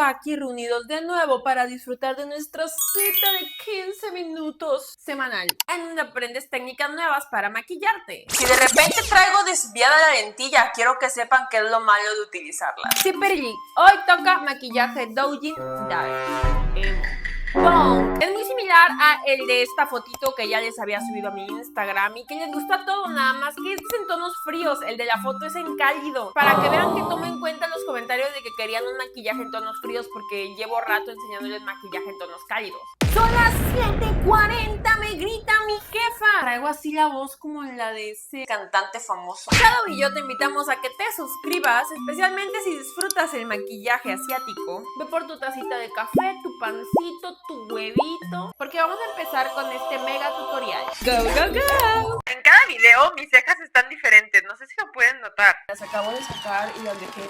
aquí reunidos de nuevo para disfrutar de nuestra cita de 15 minutos semanal, en donde aprendes técnicas nuevas para maquillarte. Si de repente traigo desviada la lentilla, quiero que sepan que es lo malo de utilizarla. Sí, Perili, hoy toca maquillaje Doujin Dye Emo. Bon. Es muy similar a el de esta fotito que ya les había subido a mi Instagram y que les gustó a todos, nada más que este es en tonos fríos, el de la foto es en cálido, para que vean que tomen en cuenta los comentarios de que querían un maquillaje en tonos fríos, porque llevo rato enseñándoles maquillaje en tonos cálidos. Son las 7:40, me grita mi jefa. Traigo así la voz como la de ese cantante famoso. Shadow y yo te invitamos a que te suscribas, especialmente si disfrutas el maquillaje asiático. Ve por tu tacita de café, tu pancito, tu huevito, porque vamos a empezar con este mega tutorial. ¡Go, go, go! En cada video mis cejas están diferentes, no sé si lo pueden notar. Las acabo de sacar y las dejé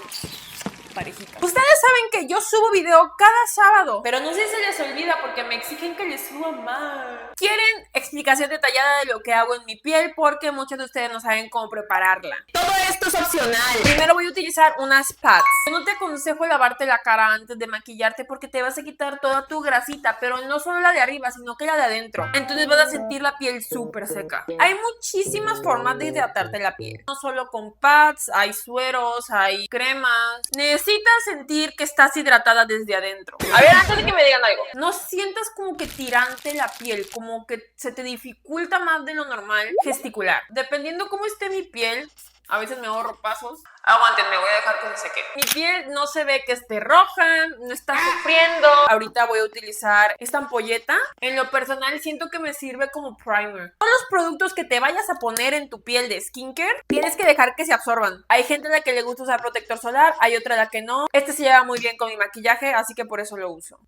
parejitas. Ustedes saben que yo subo video cada sábado, pero no sé si se les olvida porque me exigen que les suba más. Quieren explicación detallada de lo que hago en mi piel porque muchos de ustedes no saben cómo prepararla. Todo esto es opcional. Primero voy a utilizar unas pads. Yo no te aconsejo lavarte la cara antes de maquillarte porque te vas a quitar toda tu grasita, pero no solo la de arriba, sino que la de adentro. Entonces vas a sentir la piel súper seca. Hay muchísimas formas de hidratarte la piel. No solo con pads, hay sueros, hay cremas. Necesitas sentir que estás hidratada desde adentro. A ver, antes de que me digan algo, no sientas como que tirante la piel, como que se te dificulta más de lo normal gesticular. Dependiendo cómo esté mi piel, a veces me ahorro pasos. Aguanten, me voy a dejar que se seque. Mi piel no se ve que esté roja, no está sufriendo. Ahorita voy a utilizar esta ampolleta. En lo personal siento que me sirve como primer. Todos los productos que te vayas a poner en tu piel de skincare, tienes que dejar que se absorban. Hay gente a la que le gusta usar protector solar, hay otra a la que no. Este se lleva muy bien con mi maquillaje, así que por eso lo uso.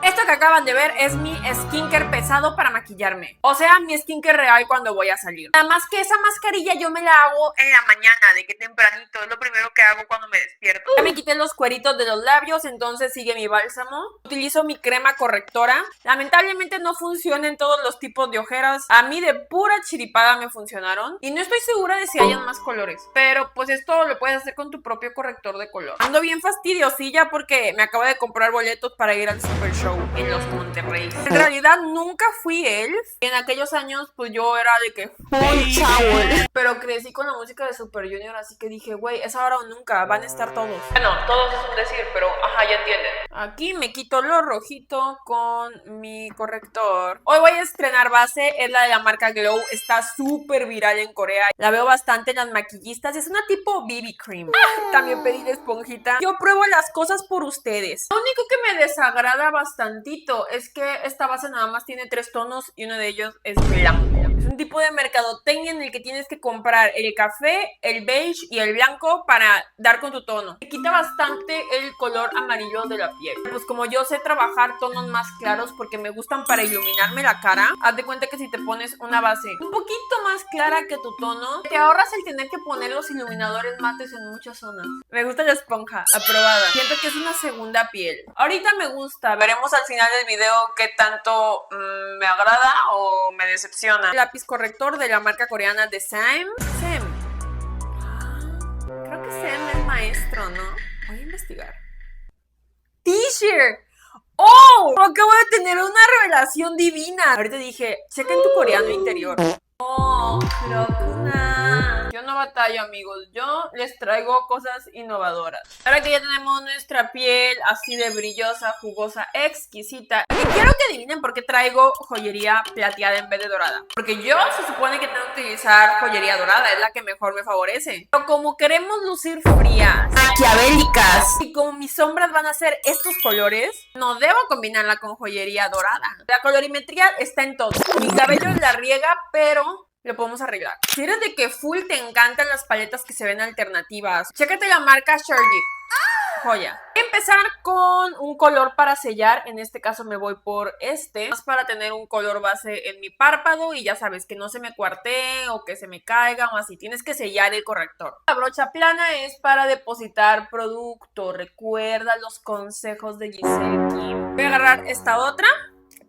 Esto que acaban de ver es mi skincare pesado para maquillarme. O sea, mi skincare real cuando voy a salir. Nada más que esa mascarilla yo me la hago en la mañana, de que tempranito. Es lo primero que hago cuando me despierto. Ya me quité los cueritos de los labios, entonces sigue mi bálsamo. Utilizo mi crema correctora. Lamentablemente no funciona en todos los tipos de ojeras. A mí de pura chiripada me funcionaron. Y no estoy segura de si hayan más colores. Pero pues esto lo puedes hacer con tu propio corrector de color. Ando bien fastidiosilla porque me acabo de comprar boletos para ir al Super Show en los Monterrey. En realidad nunca fui elf. En aquellos años pues yo era de que full shower. Pero crecí con la música de Super Junior, así que dije, güey, es ahora o nunca, van a estar todos. Bueno, todos es un decir, pero ajá, ya entienden. Aquí me quito lo rojito con mi corrector. Hoy voy a estrenar base, es la de la marca Glow. Está súper viral en Corea. La veo bastante en las maquillistas. Es una tipo BB cream. También pedí la esponjita. Yo pruebo las cosas por ustedes. Lo único que me desagrada bastantito es que esta base nada más tiene 3 tonos y uno de ellos es blanco. Es un tipo de mercadotecnia en el que tienes que comprar el café, el beige y el blanco para dar con tu tono. Me quita bastante el color amarillo de la piel. Pues como yo sé trabajar tonos más claros porque me gustan para iluminarme la cara, haz de cuenta que si te pones una base un poquito más clara que tu tono, te ahorras el tener que poner los iluminadores mates en muchas zonas. Me gusta la esponja, aprobada. Siento que es una segunda piel. Ahorita me gusta. Veremos al final del video qué tanto me agrada o me decepciona. Lápiz corrector de la marca coreana de Sam. Creo que Sam es maestro, ¿no? Voy a investigar. T-shirt. ¡Oh! Acabo de tener una revelación divina. Ahorita dije, checa en tu coreano interior. Oh, 그렇구나. Yo no batallo, amigos. Yo les traigo cosas innovadoras. Ahora que ya tenemos nuestra piel así de brillosa, jugosa, exquisita. Y quiero que adivinen por qué traigo joyería plateada en vez de dorada. Porque yo se supone que tengo que utilizar joyería dorada. Es la que mejor me favorece. Pero como queremos lucir frías, maquiavélicas, y como mis sombras van a ser estos colores, no debo combinarla con joyería dorada. La colorimetría está en todo. Mi cabello la riega, pero lo podemos arreglar. Si eres de que full te encantan las paletas que se ven alternativas, chécate la marca Shergy. Joya. Voy a empezar con un color para sellar. En este caso me voy por este, más para tener un color base en mi párpado y ya sabes, que no se me cuartee o que se me caiga o así. Tienes que sellar el corrector. La brocha plana es para depositar producto. Recuerda los consejos de Giselle Kim. Voy a agarrar esta otra,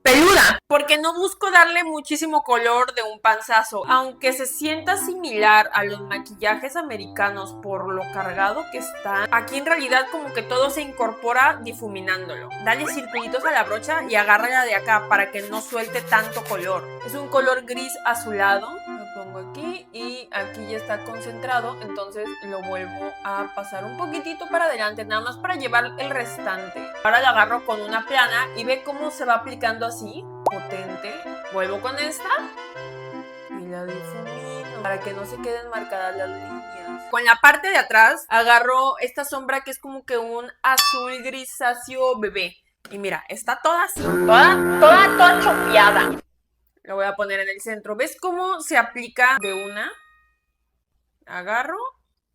peluda, porque no busco darle muchísimo color de un panzazo, aunque se sienta similar a los maquillajes americanos por lo cargado que está. Aquí en realidad como que todo se incorpora difuminándolo. Dale circulitos a la brocha y agárrala de acá para que no suelte tanto color. Es un color gris azulado. Lo pongo aquí y aquí ya está concentrado, entonces lo vuelvo a pasar un poquitito para adelante, nada más para llevar el restante. Ahora lo agarro con una plana y ve cómo se va aplicando así, potente. Vuelvo con esta y la difumino para que no se queden marcadas las líneas. Con la parte de atrás agarro esta sombra que es como que un azul grisáceo bebé. Y mira, está toda así, toda chopeada. Lo voy a poner en el centro. ¿Ves cómo se aplica de una? Agarro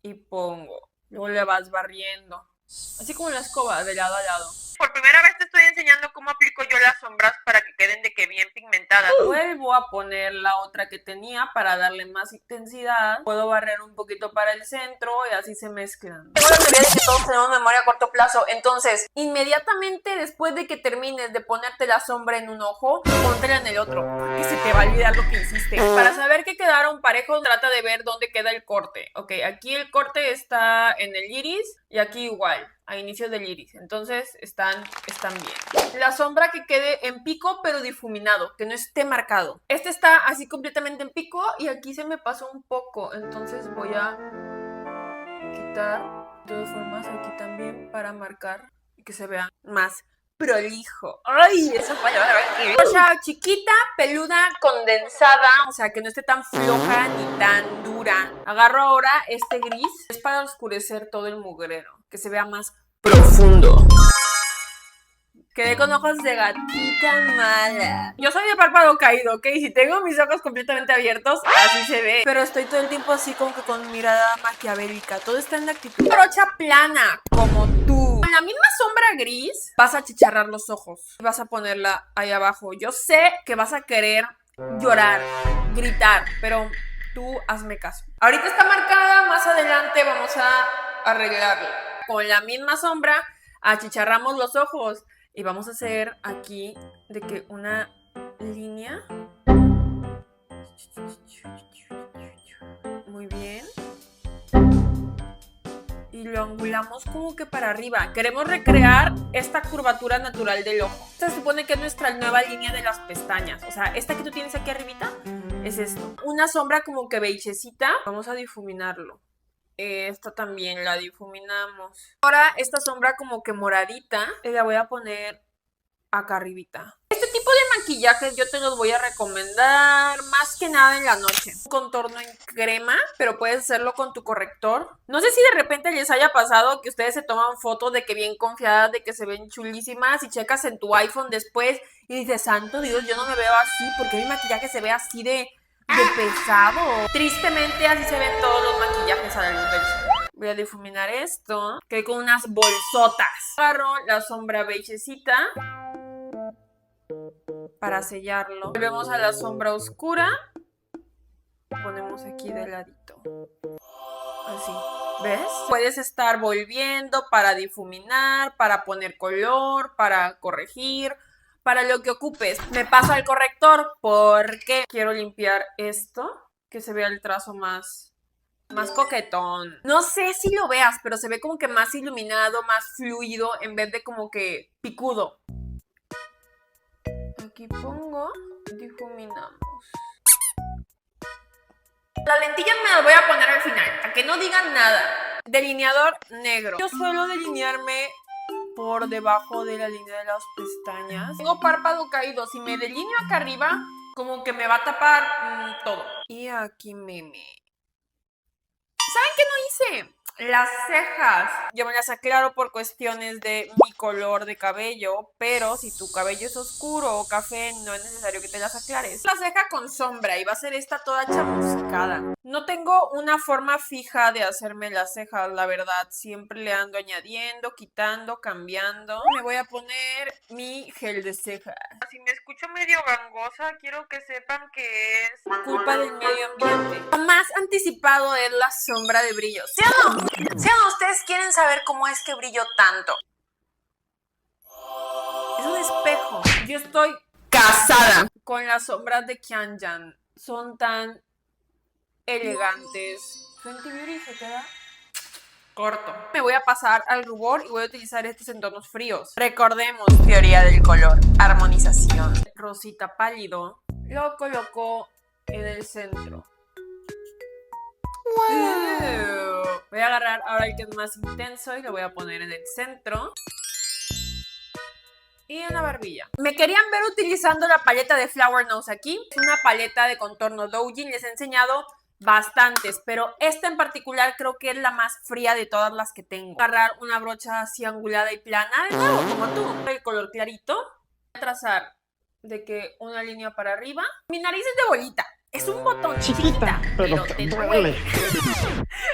y pongo. Luego le vas barriendo. Así como la escoba, de lado a lado. Por primera vez te estoy enseñando cómo aplico yo las sombras para que queden de que bien pigmentadas. Vuelvo a poner la otra que tenía para darle más intensidad. Puedo barrer un poquito para el centro y así se mezclan. Tengo la teoría de que todos tenemos memoria a corto plazo. Entonces, inmediatamente después de que termines de ponerte la sombra en un ojo, póntela en el otro, porque se te va a olvidar lo que hiciste. Para saber que quedaron parejos, trata de ver dónde queda el corte. Ok, aquí el corte está en el iris y aquí igual, a inicio del iris. Entonces están bien. La sombra que quede en pico pero difuminado, que no esté marcado. Este está así completamente en pico y aquí se me pasó un poco. Entonces voy a quitar de todas formas aquí también para marcar y que se vea más prolijo. ¡Ay! Esa palabra. O sea, chiquita, peluda, condensada. O sea, que no esté tan floja ni tan dura. Agarro ahora este gris. Es para oscurecer todo el mugrero. Que se vea más profundo. Quedé con ojos de gatita mala. Yo soy de párpado caído, ¿ok? Si tengo mis ojos completamente abiertos, así se ve. Pero estoy todo el tiempo así como que con mirada maquiavélica. Todo está en la actitud. Brocha plana, como tú. Con la misma sombra gris, vas a achicharrar los ojos. Vas a ponerla ahí abajo. Yo sé que vas a querer llorar, gritar, pero tú hazme caso. Ahorita está marcada, más adelante vamos a arreglarla. Con la misma sombra, achicharramos los ojos. Y vamos a hacer aquí de que una línea. Muy bien. Y lo angulamos como que para arriba. Queremos recrear esta curvatura natural del ojo. Esta se supone que es nuestra nueva línea de las pestañas. O sea, esta que tú tienes aquí arribita es esto. Una sombra como que beigecita. Vamos a difuminarlo. Esta también la difuminamos. Ahora esta sombra como que moradita la voy a poner acá arribita. Este tipo de maquillajes yo te los voy a recomendar más que nada en la noche. Un contorno en crema, pero puedes hacerlo con tu corrector. No sé si de repente les haya pasado que ustedes se toman fotos de que bien confiadas, de que se ven chulísimas y checas en tu iPhone después y dices, santo Dios, yo no me veo así, porque mi maquillaje se ve así de pesado. Tristemente así se ven todos los maquillajes a la luz del sol. Voy a difuminar esto, que hay con unas bolsotas. Agarro la sombra beigecita para sellarlo. Volvemos a la sombra oscura. Ponemos aquí de ladito. Así. ¿Ves? Puedes estar volviendo para difuminar, para poner color, para corregir, para lo que ocupes. Me paso al corrector porque quiero limpiar esto, que se vea el trazo más coquetón. No sé si lo veas, pero se ve como que más iluminado, más fluido, en vez de como que picudo. Aquí pongo, difuminamos. Las lentillas me las voy a poner al final, para que no digan nada. Delineador negro. Yo suelo delinearme por debajo de la línea de las pestañas. Tengo párpado caído. Si me delineo acá arriba, como que me va a tapar todo. Y aquí meme. ¿Saben qué no hice? Las cejas. Yo me las aclaro por cuestiones de mi color de cabello, pero si tu cabello es oscuro o café, no es necesario que te las aclares. La ceja con sombra y va a ser esta toda chamuscada. No tengo una forma fija de hacerme las cejas, la verdad. Siempre le ando añadiendo, quitando, cambiando. Me voy a poner mi gel de cejas. Si me escucho medio gangosa, quiero que sepan que es culpa del medio ambiente. Lo más anticipado es la sombra de brillo. ¿Sí o no? ¿Sí o no? Ustedes quieren saber cómo es que brillo tanto. Es un espejo. Yo estoy casada con las sombras de Kyanjan. Son tan elegantes. Fenty Beauty se queda corto. Me voy a pasar al rubor y voy a utilizar estos en tonos fríos. Recordemos, teoría del color, armonización. Rosita pálido. Lo coloco en el centro. Voy a agarrar ahora el que es más intenso y lo voy a poner en el centro. Y en la barbilla. Me querían ver utilizando la paleta de Flower Nose aquí. Es una paleta de contorno Doujin. Les he enseñado bastantes, pero esta en particular creo que es la más fría de todas las que tengo. Agarrar una brocha así angulada y plana, de nuevo, como tú. El color clarito. Voy a trazar de que una línea para arriba. Mi nariz es de bolita. Es un botón chiquita, pero te duele.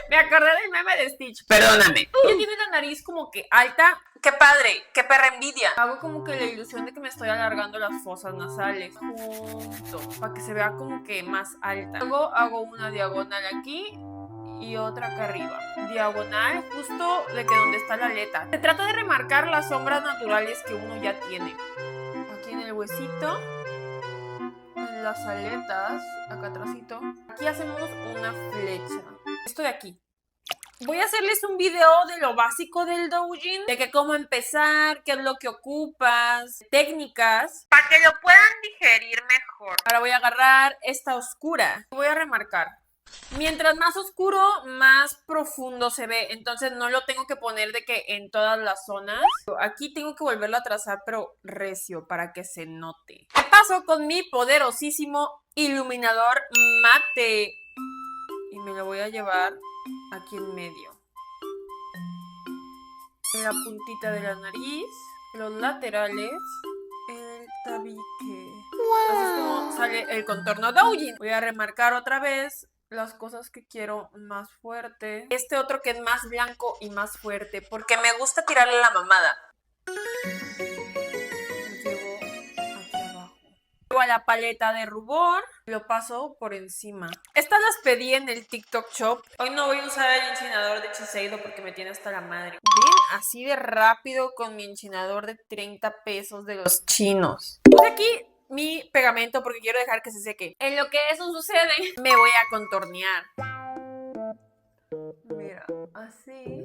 Me acordé del meme de Stitch. Perdóname. Ella tiene la nariz como que alta. ¡Qué padre! ¡Qué perra envidia! Hago como que la ilusión de que me estoy alargando las fosas nasales. Junto. Para que se vea como que más alta. Luego hago una diagonal aquí y otra acá arriba. Diagonal justo de que donde está la aleta. Se trata de remarcar las sombras naturales que uno ya tiene. Aquí en el huesito. En las aletas, acá atrásito. Aquí hacemos una flecha. Esto de aquí. Voy a hacerles un video de lo básico del Doujin, de que cómo empezar, qué es lo que ocupas, técnicas, para que lo puedan digerir mejor. Ahora voy a agarrar esta oscura. Voy a remarcar. Mientras más oscuro, más profundo se ve. Entonces no lo tengo que poner de que en todas las zonas. Aquí tengo que volverlo a trazar, pero recio, para que se note. ¿Qué pasó con mi poderosísimo iluminador mate? Y me lo voy a llevar aquí en medio. En la puntita de la nariz, los laterales, el tabique. Así es como sale el contorno Doujin. Voy a remarcar otra vez las cosas que quiero más fuerte. Este otro que es más blanco y más fuerte, porque me gusta tirarle la mamada. Lo llevo aquí abajo. Llevo a la paleta de rubor, lo paso por encima. Estas las pedí en el TikTok Shop. Hoy no voy a usar el enchinador de Shiseido porque me tiene hasta la madre. Ven, así de rápido con mi enchinador de 30 pesos de los chinos. Puse aquí mi pegamento porque quiero dejar que se seque. En lo que eso sucede, me voy a contornear. Mira, así.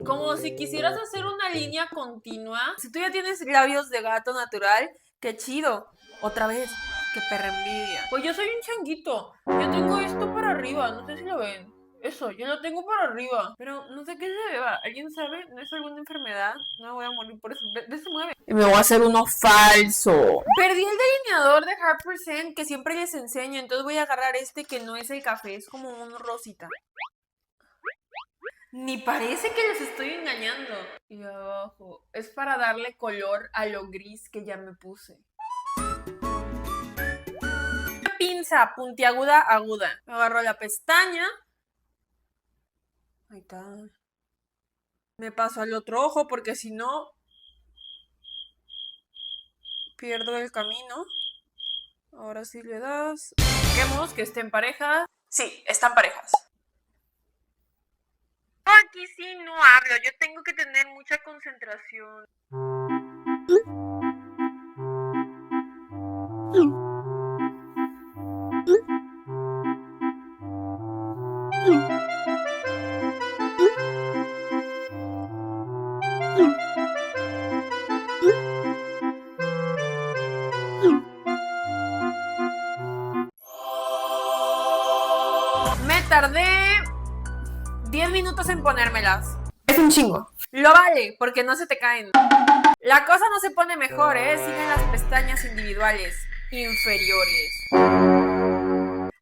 Como si quisieras hacer una línea continua. Si tú ya tienes labios de gato natural, qué chido. Otra vez, qué perra envidia. Pues yo soy un changuito. Yo tengo esto para arriba, no sé si lo ven. Eso, yo lo tengo para arriba. Pero no sé qué se deba. ¿Alguien sabe? ¿No es alguna enfermedad? No me voy a morir por eso. Ve, se mueve. Y me voy a hacer uno falso. Perdí el delineador de Heart% que siempre les enseño. Entonces voy a agarrar este que no es el café. Es como un rosita. Ni parece que les estoy engañando. Y abajo. Es para darle color a lo gris que ya me puse. Pinza puntiaguda aguda. Me agarro la pestaña. Ahí está. Me paso al otro ojo porque si no pierdo el camino. Ahora sí le das. Chequemos que estén parejas. Sí, están parejas. Aquí sí no hablo. Yo tengo que tener mucha concentración. Me tardé 10 minutos en ponérmelas. Es un chingo. Lo vale, porque no se te caen. La cosa no se pone mejor, siguen las pestañas individuales inferiores.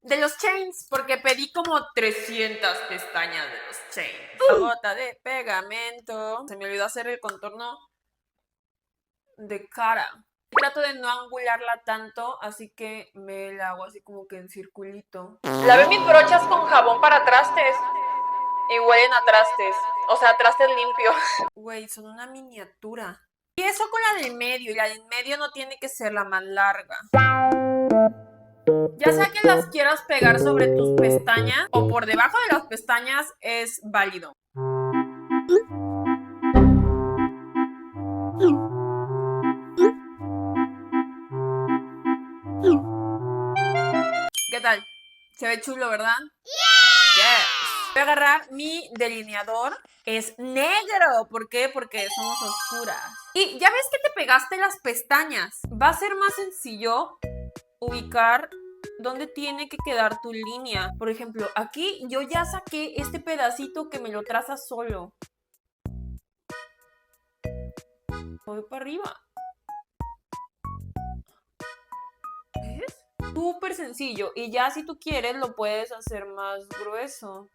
De los chains, porque pedí como 300 pestañas de los chains. La gota de pegamento. Se me olvidó hacer el contorno de cara. Trato de no angularla tanto, así que me la hago así como que en circulito. Lavé mis brochas con jabón para trastes. Y huelen a trastes. O sea, trastes limpios. Güey, son una miniatura. Y eso con la del medio. Y la del medio no tiene que ser la más larga. Ya sea que las quieras pegar sobre tus pestañas o por debajo de las pestañas, es válido. Se ve chulo, ¿verdad? Yes. Voy a agarrar mi delineador. Es negro. ¿Por qué? Porque somos oscuras. Y ya ves que te pegaste las pestañas. Va a ser más sencillo ubicar dónde tiene que quedar tu línea. Por ejemplo, aquí yo ya saqué este pedacito que me lo traza solo. Voy para arriba. ¿Ves? Súper sencillo. Y ya si tú quieres lo puedes hacer más grueso.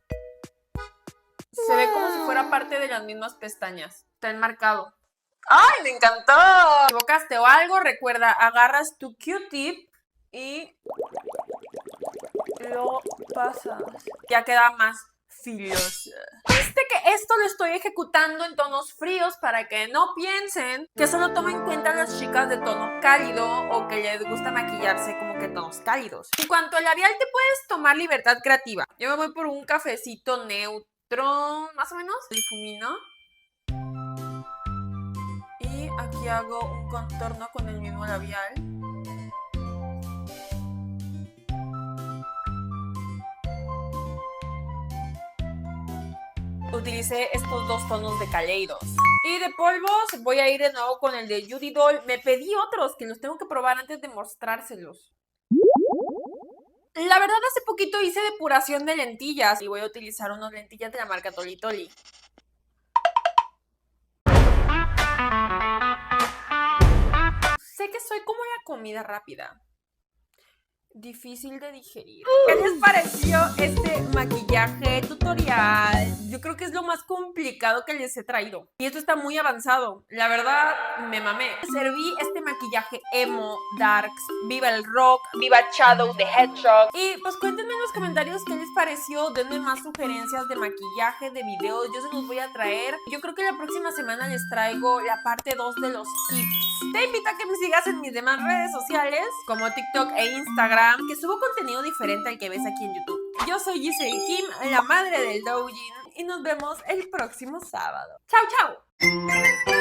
Se ve como si fuera parte de las mismas pestañas. Está enmarcado. ¡Ay, me encantó! Si te equivocaste o algo, recuerda, agarras tu Q-tip y lo pasas. Ya queda más filoso. Viste que esto lo estoy ejecutando en tonos fríos para que no piensen que solo tomo en cuenta a las chicas de tono cálido o que les gusta maquillarse como que en tonos cálidos. En cuanto al labial, te puedes tomar libertad creativa. Yo me voy por un cafecito neutro, más o menos, difumino. Y aquí hago un contorno con el mismo labial. Utilicé estos dos tonos de Kaleidos. Y de polvos voy a ir de nuevo con el de Judy Doll. Me pedí otros que los tengo que probar antes de mostrárselos. La verdad, hace poquito hice depuración de lentillas y voy a utilizar unas lentillas de la marca Tolly Tolly. Sé que soy como la comida rápida. Difícil de digerir. ¿Qué les pareció este maquillaje tutorial? Yo creo que es lo más complicado que les he traído. Y esto está muy avanzado. La verdad, me mamé. Serví este maquillaje emo, darks, viva el rock, viva Shadow the Hedgehog. Y pues cuéntenme en los comentarios qué les pareció. Denme más sugerencias de maquillaje, de videos. Yo se los voy a traer. Yo creo que la próxima semana les traigo la parte 2 de los tips. Te invito a que me sigas en mis demás redes sociales, como TikTok e Instagram, que subo contenido diferente al que ves aquí en YouTube. Yo soy Giselle Kim, la madre del doujin, y nos vemos el próximo sábado. ¡Chao, chao!